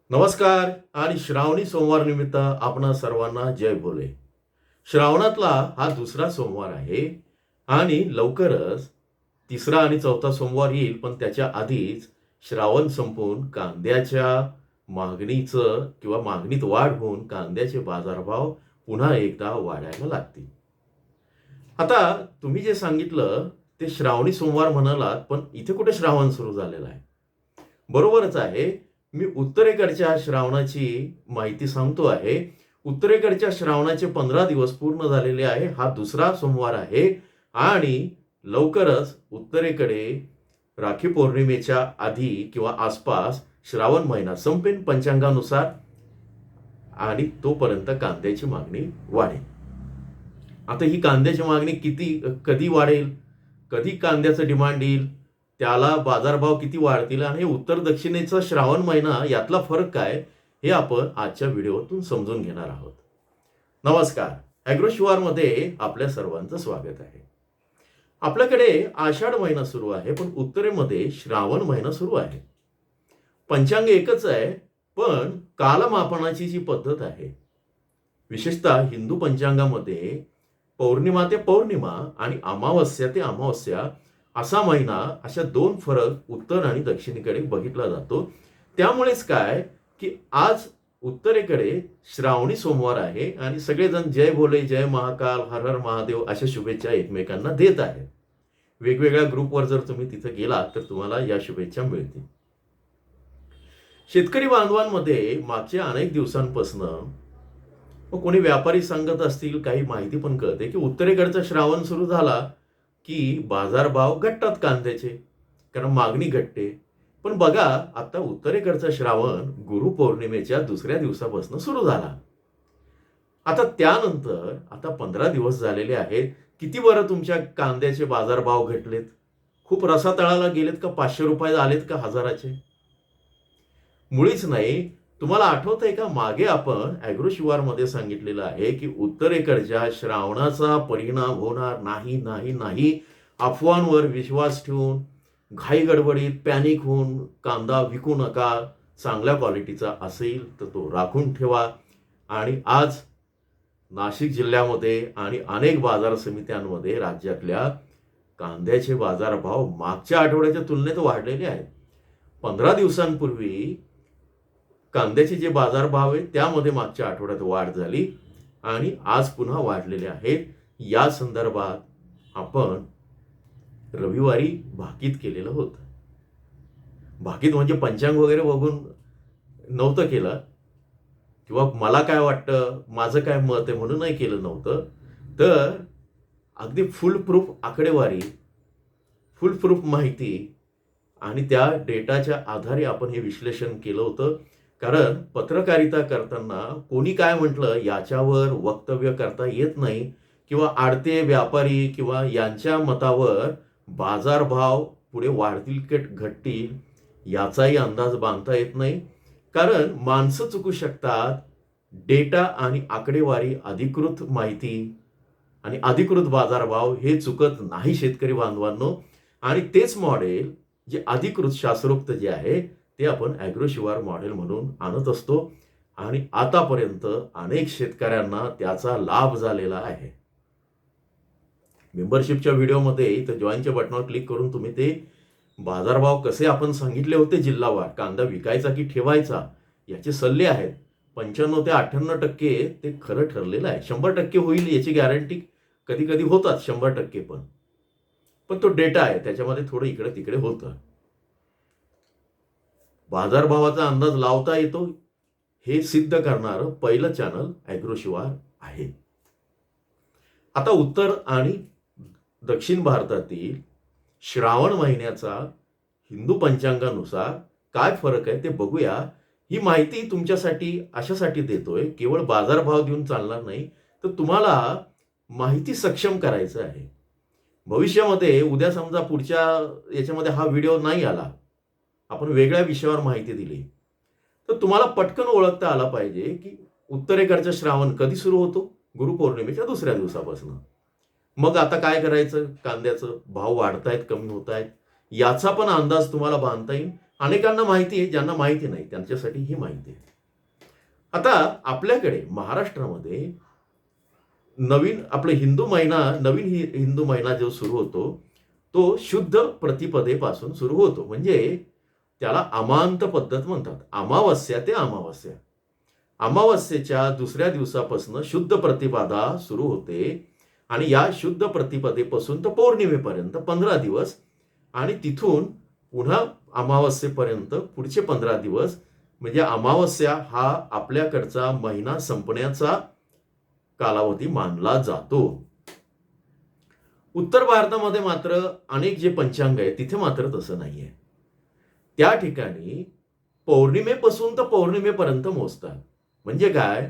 नमस्कार आणि श्रावणी सोमवार निमित्त आपणा सर्वांना जय भोले. श्रावणातला हा दुसरा सोमवार आहे आणि लवकरच तिसरा आणि चौथा सोमवार येईल, पण त्याच्या आधीच श्रावण संपून कांद्याच्या मागणीचं किंवा मागणीत वाढ होऊन कांद्याचे बाजारभाव पुन्हा एकदा वाढायला लागतील. आता तुम्ही जे सांगितलं ते श्रावणी सोमवार म्हणालात, पण इथे कुठे श्रावण सुरू झालेला आहे? बरोबरच आहे. मी उत्तरेकडच्या श्रावणाची माहिती सांगतो आहे. उत्तरेकडच्या श्रावणाचे 15 दिवस पूर्ण झालेले आहे. हा दुसरा सोमवार आहे आणि लवकरच उत्तरेकडे राखी पौर्णिमेच्या आधी किंवा आसपास श्रावण महिना संपेन पंचांगानुसार आणि तोपर्यंत कांद्याची मागणी वाढेल. आता ही कांद्याची मागणी कधी वाढेल, कधी कांद्याचं डिमांड येईल, त्याला बाजारभाव किती वाढतील आणि हे उत्तर दक्षिणेचा श्रावण महिना यातला फरक काय, हे आपण आजच्या व्हिडिओतून समजून घेणार आहोत. नमस्कार, ॲग्रोशिवारमध्ये आपल्या सर्वांचं स्वागत आहे. आपल्याकडे आषाढ महिना सुरू आहे, पण उत्तरेमध्ये श्रावण महिना सुरू आहे. पंचांग एकच आहे, पण कालमापनाची जी पद्धत आहे, विशेषतः हिंदू पंचांगामध्ये पौर्णिमा ते पौर्णिमा आणि अमावस्या ते अमावस्या असा महिना, अशा दोन फरक उत्तर आणि दक्षिणेकडे बघितला जातो. त्यामुळेच काय की आज उत्तरेकडे श्रावणी सोमवार आहे आणि सगळेजण जय भोले, जय महाकाल, हर हर महादेव अशा शुभेच्छा एकमेकांना देत आहेत. वेगवेगळ्या ग्रुपवर जर तुम्ही तिथे गेलात तर तुम्हाला या शुभेच्छा मिळतील. शेतकरी बांधवांमध्ये मागच्या अनेक दिवसांपासून कोणी व्यापारी सांगत असतील, काही माहिती पण कळते की उत्तरेकडचा श्रावण सुरू झाला की बाजारभाव घटतात कांद्याचे, कारण मागणी घटते. पण बघा, आता उत्तरेकडचा श्रावण गुरुपौर्णिमेच्या दुसऱ्या दिवसापासून सुरू झाला. आता त्यानंतर आता 15 दिवस झालेले आहेत. किती बरं तुमच्या कांद्याचे बाजारभाव घटलेत? खूप रसातळाला गेलेत का? 500 रुपये आलेत का हजाराचे? मुळीच नाही. तुम्हाला आठवतंय का, मागे आपण ॲग्रोशिवारमध्ये सांगितलेलं आहे की उत्तरेकडच्या श्रावणाचा परिणाम होणार नाही नाही नाही. अफवांवर विश्वास ठेवून घाई गडबडीत पॅनिक होऊन कांदा विकू नका. चांगल्या क्वालिटीचा असेल तर तो राखून ठेवा. आणि आज नाशिक जिल्ह्यामध्ये आणि अनेक बाजार समित्यांमध्ये राज्यातल्या कांद्याचे बाजारभाव मागच्या आठवड्याच्या तुलनेत वाढलेले आहेत. 15 दिवसांपूर्वी कांद्याचे जे बाजारभाव आहेत त्यामध्ये मागच्या आठवड्यात वाढ झाली आणि आज पुन्हा वाढलेले आहेत. या संदर्भात आपण रविवारी भाकीत केलेलं होतं. भाकीत म्हणजे पंचांग वगैरे बघून नव्हतं केलं, किंवा मला काय वाटतं, माझं काय मत आहे म्हणून नाही केलं नव्हतं. तर अगदी फुल प्रूफ आकडेवारी, फुल प्रूफ माहिती आणि त्या डेटाच्या आधारे आपण हे विश्लेषण केलं होतं. कारण पत्रकारिता करताना कोणी काय म्हटलं याच्यावर वक्तव्य करता येत नाही, किंवा आडते व्यापारी किंवा यांच्या मतावर बाजारभाव पुढे वाढतील की घटतील याचाही अंदाज बांधता येत नाही. कारण माणसं चुकू शकतात. डेटा आणि आकडेवारी, अधिकृत माहिती आणि अधिकृत बाजारभाव हे चुकत नाही शेतकरी बांधवांनो. आणि तेच मॉडेल जे अधिकृत शास्त्रोक्त जे आहे ते आपण ॲग्रोशिवार मॉडेल म्हणून आणत असतो आणि आतापर्यंत अनेक शेतकऱ्यांना त्याचा लाभ झालेला आहे. मेंबरशिपच्या व्हिडिओमध्ये इथं जॉईनच्या बटनावर क्लिक करून तुम्ही ते बाजारभाव कसे आपण सांगितले होते जिल्हावार, कांदा विकायचा की ठेवायचा याचे सल्ले आहेत. 95 ते 98% ते खरं ठरलेलं आहे. 100% होईल याची गॅरंटी कधी कधी होतात 100%, पण तो डेटा आहे, त्याच्यामध्ये थोडं इकडे तिकडे होतं. बाजारभावाचा अंदाज लावता येतो हे सिद्ध करणारं पहिलं चॅनल ॲग्रोशिवार आहे. आता उत्तर आणि दक्षिण भारतातील श्रावण महिन्याचा हिंदू पंचांगानुसार काय फरक आहे ते बघूया. ही माहिती तुमच्यासाठी अशासाठी देतोय, केवळ बाजारभाव देऊन चालणार नाही, तर तुम्हाला माहिती सक्षम करायचं आहे. भविष्यामध्ये उद्या समजा पुढच्या याच्यामध्ये हा व्हिडिओ नाही आला, आपण वेगळ्या विषयावर माहिती दिली, तर तुम्हाला पटकन ओळखता आला पाहिजे की उत्तरेकडचा श्रावण कधी सुरू होतो? गुरुपौर्णिमेच्या दुसऱ्या दिवसापासून. मग आता काय करायचं? कांद्याचं भाव वाढतायत, कमी होत आहेत, याचा पण अंदाज तुम्हाला बांधता येईल. अनेकांना माहिती आहे, ज्यांना माहिती नाही त्यांच्यासाठी ही माहिती आहे. आता आपल्याकडे महाराष्ट्रामध्ये नवीन हिंदू महिना जो सुरू होतो, तो शुद्ध प्रतिपदेपासून सुरू होतो. म्हणजे त्याला अमांत पद्धत म्हणतात. अमावस्या ते अमावस्या. अमावस्येच्या दुसऱ्या दिवसापासून शुद्ध प्रतिपदा सुरू होते आणि या शुद्ध प्रतिपदेपासून तर पौर्णिमेपर्यंत 15 दिवस आणि तिथून पुन्हा अमावस्येपर्यंत पुढचे 15 दिवस, म्हणजे अमावस्या हा आपल्याकडचा महिना संपण्याचा कालावधी मानला जातो. उत्तर भारतामध्ये मात्र अनेक जे पंचांग आहे तिथे मात्र तसं नाहीये. त्या ठिकाणी पौर्णिमेपासून तर पौर्णिमेपर्यंत मोजतात. म्हणजे काय,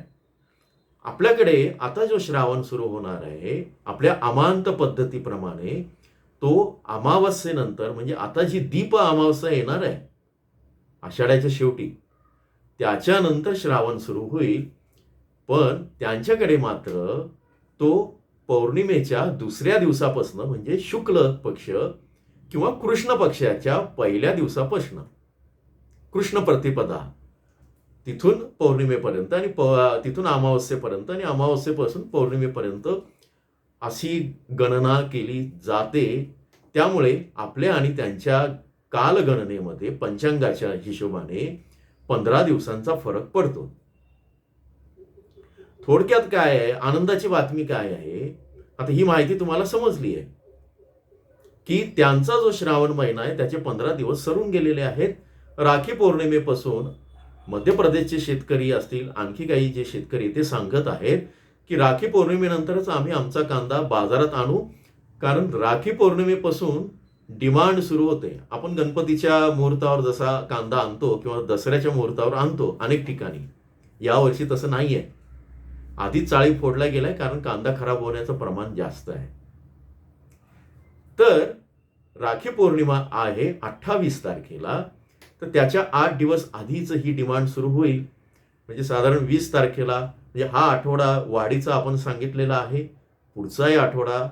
आपल्याकडे आता जो श्रावण सुरू होणार आहे आपल्या अमांत पद्धतीप्रमाणे, तो अमावस्येनंतर म्हणजे आता जी दीप अमावस्या येणार आहे आषाढ्याच्या शेवटी, त्याच्यानंतर श्रावण सुरू होईल. पण त्यांच्याकडे मात्र तो पौर्णिमेच्या दुसऱ्या दिवसापासून म्हणजे शुक्ल पक्ष किंवा कृष्ण पक्षाच्या पहिल्या दिवसापासून कृष्ण प्रतिपदा तिथून पौर्णिमेपर्यंत आणि तिथून अमावस्येपर्यंत आणि अमावस्येपासून पौर्णिमेपर्यंत अशी गणना केली जाते. त्यामुळे आपल्या आणि त्यांच्या कालगणनेमध्ये पंचांगाच्या हिशोबाने 15 दिवसांचा फरक पडतो. थोडक्यात काय आहे, आनंदाची बातमी काय आहे, आता ही माहिती तुम्हाला समजली आहे की त्यांचा जो श्रावण महिना आहे त्याचे 15 दिवस सरून गेलेले आहेत. राखी पौर्णिमेपासून मध्य प्रदेशचे शेतकरी असतील, आणखी काही जे शेतकरी ते सांगत आहेत की राखी पौर्णिमेनंतरच आम्ही आमचा कांदा बाजारात आणू, कारण राखी पौर्णिमेपासून डिमांड सुरू होते. आपण गणपतीच्या मुहूर्तावर जसा कांदा आणतो किंवा दसऱ्याच्या मुहूर्तावर आणतो अनेक ठिकाणी, यावर्षी तसं नाहीये. आधीच चाळी फोडला गेलाय, कारण कांदा खराब होण्याचं प्रमाण जास्त आहे. तर राखी पौर्णिमा आहे 28 तारखेला, तर त्याच्या 8 दिवस आधीच ही डिमांड सुरू होईल. म्हणजे साधारण 20 तारखेला, म्हणजे हा आठवडा वाढीचा आपण सांगितलेला आहे. पुढचाही आठवडा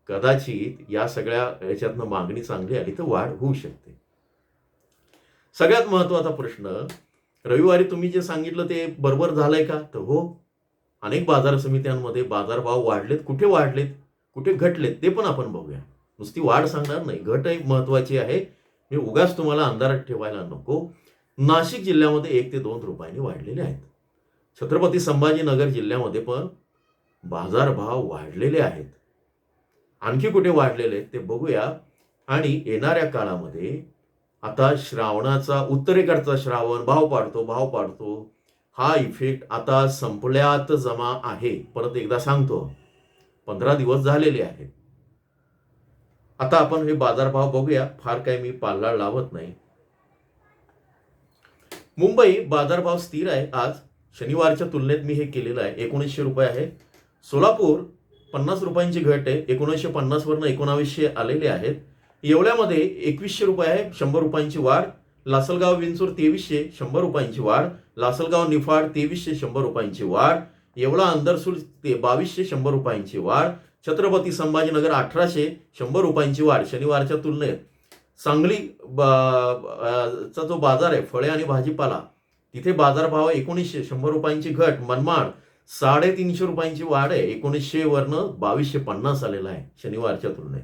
कदाचित या सगळ्या याच्यातनं मागणी चांगली आली तर वाढ होऊ शकते. सगळ्यात महत्वाचा प्रश्न, रविवारी तुम्ही जे सांगितलं ते बरोबर झालंय का? तर हो, अनेक बाजार समित्यांमध्ये बाजारभाव वाढलेत. कुठे वाढलेत, कुठे घटलेत ते पण आपण बघूया. नुसती वाढ सांगणार नाही, घट एक महत्वाची आहे. मी उगाच तुम्हाला अंधारात ठेवायला नको. नाशिक जिल्ह्यामध्ये 1 ते 2 रुपयांनी वाढलेले आहेत. छत्रपती संभाजीनगर जिल्ह्यामध्ये पण बाजारभाव वाढलेले आहेत. आणखी कुठे वाढलेले आहेत ते बघूया. आणि येणाऱ्या काळामध्ये आता श्रावणाचा, उत्तरेकडचा श्रावण भाव पाडतो हा इफेक्ट आता संपल्यात जमा आहे. परत एकदा सांगतो, 15 दिवस झालेले आहेत. आता आपण हे बाजारभाव बघूया. फार काही मी पालळा लावत नाही. मुंबई बाजारभाव स्थिर आहे. आज शनिवारच्या तुलनेत मी हे केलेलं आहे. 1900 रुपये आहे. सोलापूर 50 रुपयांची घट आहे. 1950 वरनं 1900 आलेले आहेत. येवल्यामध्ये 2100 रुपये आहे, 100 रुपयांची वाढ. लासलगाव विंचूर 2300, 100 रुपयांची वाढ. लासलगाव निफाड 2300, 100 रुपयांची वाढ. येवला अंदरसूल 2200, 100 रुपयांची वाढ. छत्रपती संभाजीनगर 1800, 100 रुपयांची वाढ शनिवारच्या तुलनेत. सांगली चा जो बाजार आहे फळे आणि भाजीपाला, तिथे बाजारभाव 1900, 100 रुपयांची घट. मनमाड 350 रुपयांची वाढ आहे. 1900 वरनं 2250 आलेला आहे शनिवारच्या तुलनेत.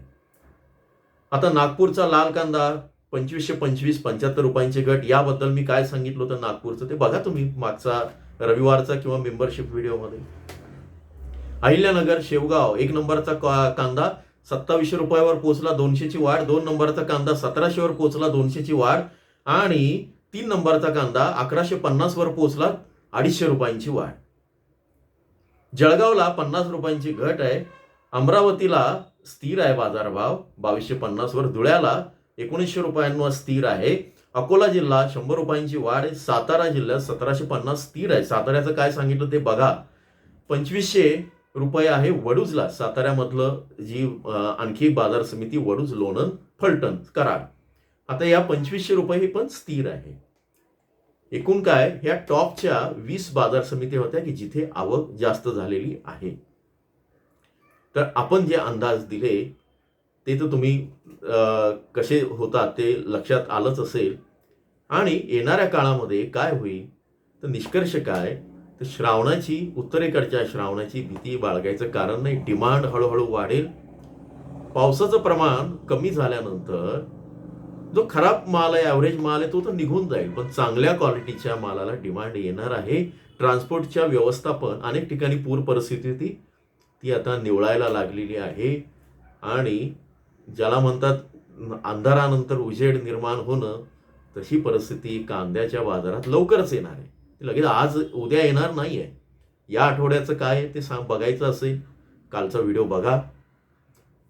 आता नागपूरचा लाल कांदा 2525, 75 रुपयांची घट. याबद्दल मी काय सांगितलं होतं नागपूरचं ते बघा तुम्ही मागचा रविवारचा किंवा मेंबरशिप व्हिडिओमध्ये. अहिल्यानगर शेवगाव 1 नंबरचा कांदा 2700 रुपयावर पोहोचला, 200 ची वाढ. 2 नंबरचा कांदा 1700 वर पोहोचला, 200 ची वाढ. आणि 3 नंबरचा कांदा 1150 वर पोहोचला, 250 रुपयांची वाढ. जळगावला 50 रुपयांची घट आहे. अमरावतीला स्थिर आहे बाजारभाव 2250 वर. धुळ्याला 1900 रुपयांवर स्थिर आहे. अकोला जिल्हा 100 रुपयांची वाढ आहे. सातारा जिल्ह्यात 1750 स्थिर आहे. साताऱ्याचं काय सांगितलं ते बघा. 2500 रुपये आहे वडूजला, साताऱ्यामधलं जी आणखी एक बाजार समिती वडूज, लोणंद, फलटण, कराड. आता या 2500 रुपये हे पण स्थिर आहे. एकूण काय, ह्या टॉपच्या 20 बाजार समिती होत्या की जिथे आवक जास्त झालेली आहे. तर आपण जे अंदाज दिले ते तर तुम्ही कसे होतात ते लक्षात आलंच असेल. आणि येणाऱ्या काळामध्ये काय होईल, तर निष्कर्ष काय, तर उत्तरेकडच्या श्रावणाची भीती बाळगायचं कारण नाही. डिमांड हळूहळू वाढेल. पावसाचं प्रमाण कमी झाल्यानंतर जो खराब माल आहे, ॲव्हरेज माल आहे, तो तर निघून जाईल. पण चांगल्या क्वालिटीच्या मालाला डिमांड येणार आहे. ट्रान्सपोर्टच्या व्यवस्थापन अनेक ठिकाणी पूर परिस्थिती ती आता निवळायला लागलेली आहे. आणि ज्याला म्हणतात अंधारानंतर उजेड निर्माण होणं, तशी परिस्थिती कांद्याच्या बाजारात लवकरच येणार आहे. ती लगेच आज उद्या येणार नाही आहे. या आठवड्याचं काय आहे ते बघायचं असेल, कालचा व्हिडिओ बघा.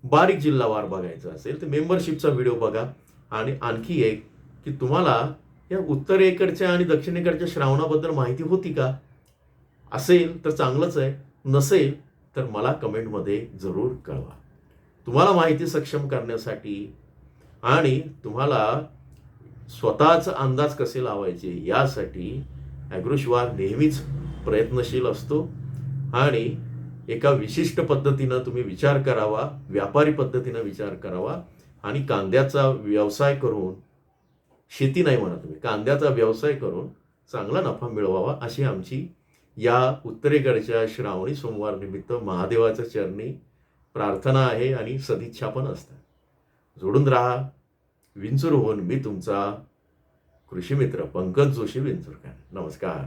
बारीक जिल्हावार बघायचं असेल तर मेंबरशिपचा व्हिडिओ बघा. आणि आणखी एक, की तुम्हाला या उत्तरेकडच्या आणि दक्षिणेकडच्या श्रावणाबद्दल माहिती होती का? असेल तर चांगलंच आहे, नसेल तर मला कमेंटमध्ये जरूर कळवा. तुम्हाला माहिती सक्षम करण्यासाठी आणि तुम्हाला स्वतःचा अंदाज कसे लावायचे यासाठी ॲग्रोशिवार नेहमीच प्रयत्नशील असतो. आणि एका विशिष्ट पद्धतीनं तुम्ही विचार करावा, व्यापारी पद्धतीनं विचार करावा आणि कांद्याचा व्यवसाय करून, शेती नाही म्हणा तुम्ही, कांद्याचा व्यवसाय करून चांगला नफा मिळवावा, अशी आमची या उत्तरेकडच्या श्रावणी सोमवार निमित्त महादेवाच्या चरणी प्रार्थना आहे आणि सदिच्छा पण असतात. जोडून राहा. विंचूरहून मी तुमचा कृषी मित्र पंकज जोशी विंचूरकर. नमस्कार.